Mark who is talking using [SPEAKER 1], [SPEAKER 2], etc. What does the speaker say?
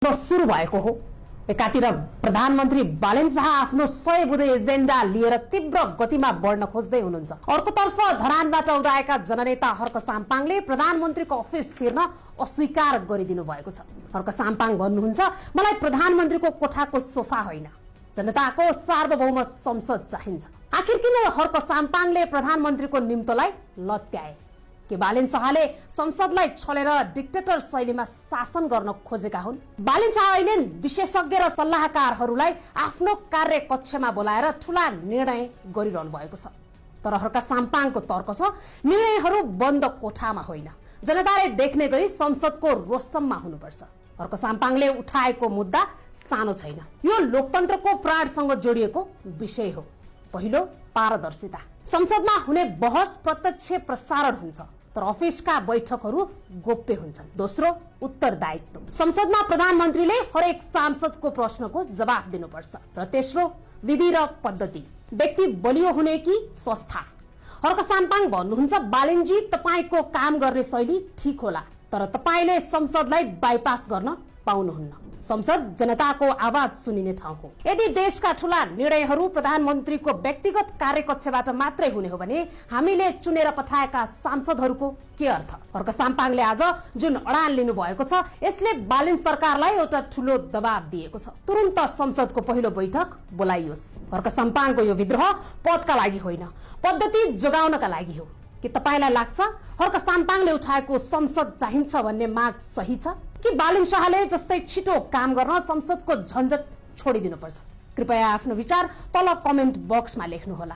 [SPEAKER 1] प्रश्न सुरु भएको हो। एकातिर प्रधानमन्त्री बालेन शाह आफ्नो 100 बुँदे एजेन्डा लिएर तीव्र गतिमा बढ्न खोज्दै हुनुहुन्छ। अर्कोतर्फ धरानबाट उदाएका जननेता हर्क साम्पाङले प्रधानमन्त्रीको अफिस छिर्न अस्वीकार गरिदिनु भएको छ। हर्क साम्पाङ भन्नुहुन्छ, मलाई प्रधानमन्त्रीको कोठाको सोफा होइन, जनताको सार्वभौम संसद चाहिन्छ। आखिर किन हर्क साम्पाङले प्रधानमन्त्रीको निम्तोलाई लत्याए? के बालेन शाहले संसदलाई छलेर डिक्टेटर शैलीमा शासन गर्न खोजेका हुन्? बालेन शाह अहिले विशेषज्ञ र सल्लाहकारहरूलाई आफ्नो कार्य कक्षमा बोलाएर ठूला निर्णय गरिरहनु भएको छ। तर हर्क साम्पाङको तर्क छ, निर्णयहरू बन्द कोठामा होइन, जनताले देख्ने गरी संसदको रोस्टममा हुनुपर्छ। हर्क साम्पाङले उठाएको मुद्दा सानो छैन, यो लोकतन्त्रको प्राणसँग जोडिएको विषय हो। पहिलो, पारदर्शिता। संसदमा हुने बहस प्रत्यक्ष प्रसारण हुन्छ, तर अफिसका बैठकहरू गोप्य हुन्छन्। दोस्रो, उत्तरदायित्व। संसदमा प्रधानमन्त्रीले हरेक सांसदको प्रश्नको जवाफ दिनुपर्छ। र तेस्रो, विधि र पद्धति। व्यक्ति बलियो हुने कि संस्था? हर्क साम्पाङ भन्नुहुन्छ, बालेनजी तपाईको काम गर्ने शैली ठीक होला, तर तपाईले संसदलाई बाइपास गर्न पाउनुहुन्न। संसद जनताको आवाज सुनिने ठाउँ हो। यदि देशका ठूला निर्णयहरू प्रधानमन्त्रीको व्यक्तिगत कार्यकक्षबाट मात्रै हुने हो भने हामीले चुनेर पठाएका सांसदहरूको के अर्थ? हर्क साम्पाङले आज जुन अडान लिनु भएको छ, यसले बालेन सरकारलाई एउटा ठूलो दबाब दिएको छ। तुरुन्त संसदको पहिलो बैठक बोलाइयोस्। हर्क साम्पाङको यो विद्रोह पदका लागि होइन, पद्धति जोगाउनका लागि हो। के तपाईलाई लाग्छ हर्क साम्पाङले उठाएको संसद चाहिन्छ भन्ने माग सही छ कि बालेन शाहले जस्तै छिटो काम गर्न संसदको झन्झट छोडिदिनुपर्छ? कृपया आफ्नो विचार तल कमेन्ट बक्समा लेख्नुहोला।